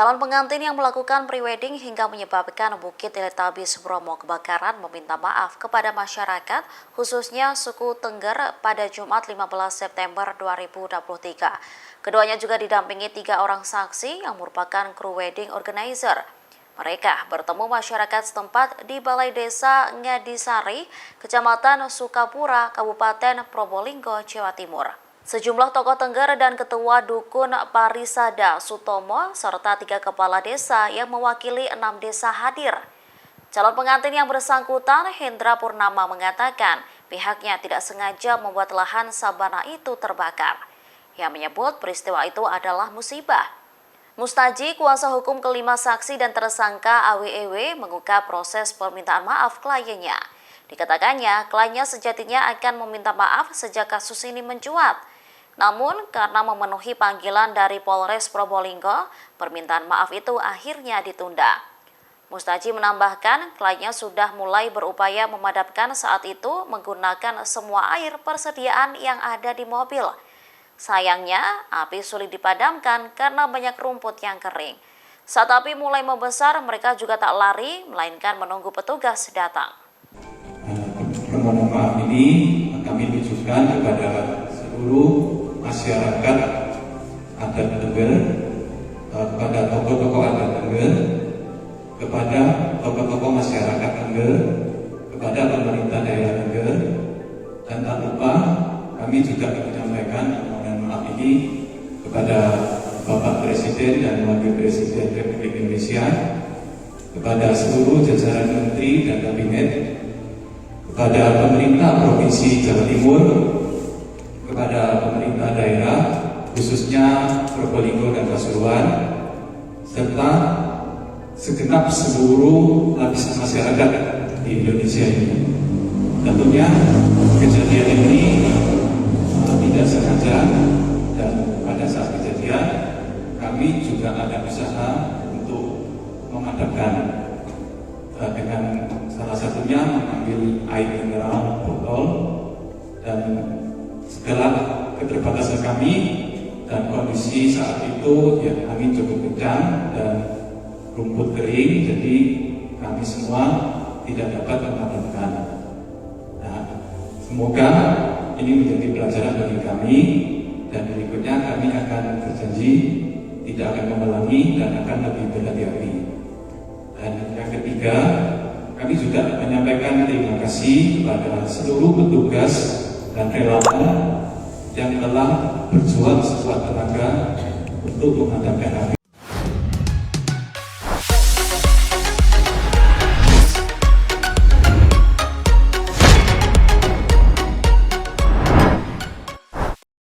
Calon pengantin yang melakukan prewedding hingga menyebabkan Bukit Teletabis Bromo kebakaran meminta maaf kepada masyarakat, khususnya suku Tengger pada Jumat 15 September 2023. Keduanya juga didampingi 3 orang saksi yang merupakan kru wedding organizer. Mereka bertemu masyarakat setempat di Balai Desa Ngadisari, Kecamatan Sukapura, Kabupaten Probolinggo, Jawa Timur. Sejumlah tokoh Tengger dan Ketua Dukun Parisada Sutomo serta 3 kepala desa yang mewakili 6 desa hadir. Calon pengantin yang bersangkutan, Hendra Purnama, mengatakan pihaknya tidak sengaja membuat lahan sabana itu terbakar. Yang menyebut peristiwa itu adalah musibah. Mustaji, kuasa hukum kelima saksi dan tersangka AWEW, mengungkap proses permintaan maaf kliennya. Dikatakannya, kliennya sejatinya akan meminta maaf sejak kasus ini mencuat. Namun, karena memenuhi panggilan dari Polres Probolinggo, permintaan maaf itu akhirnya ditunda. Mustaji menambahkan, kliennya sudah mulai berupaya memadamkan saat itu menggunakan semua air persediaan yang ada di mobil. Sayangnya, api sulit dipadamkan karena banyak rumput yang kering. Saat api mulai membesar, mereka juga tak lari, melainkan menunggu petugas datang. Permohonan maaf ini kami tujukan kepada seluruh masyarakat adat Tengger, kepada tokoh-tokoh adat Tengger, kepada tokoh-tokoh masyarakat Tengger, kepada pemerintah daerah Tengger, dan tak lupa kami juga menyampaikan permohonan maaf ini kepada Bapak Presiden dan Wakil Presiden Republik Indonesia, kepada seluruh jajaran menteri dan kabinet, kepada pemerintah Provinsi Jawa Timur, kepada pemerintah daerah, khususnya Probolinggo dan Pasuruan, serta segenap seluruh lapisan masyarakat di Indonesia ini. Tentunya kejadian ini tidak sengaja, dan pada saat kejadian kami juga ada usaha untuk memadamkan dengan salah satunya mengambil air mineral botol, dan segala keterbatasan kami dan kondisi saat itu ya, angin cukup kencang dan rumput kering, jadi kami semua tidak dapat memadamkan. Nah, semoga ini menjadi pelajaran bagi kami, dan berikutnya kami akan berjanji tidak akan mengulangi dan akan lebih berhati-hati. Dan yang ketiga, kami juga menyampaikan terima kasih kepada seluruh petugas dan relawan yang telah berjuang sekuat tenaga untuk memadamkan api.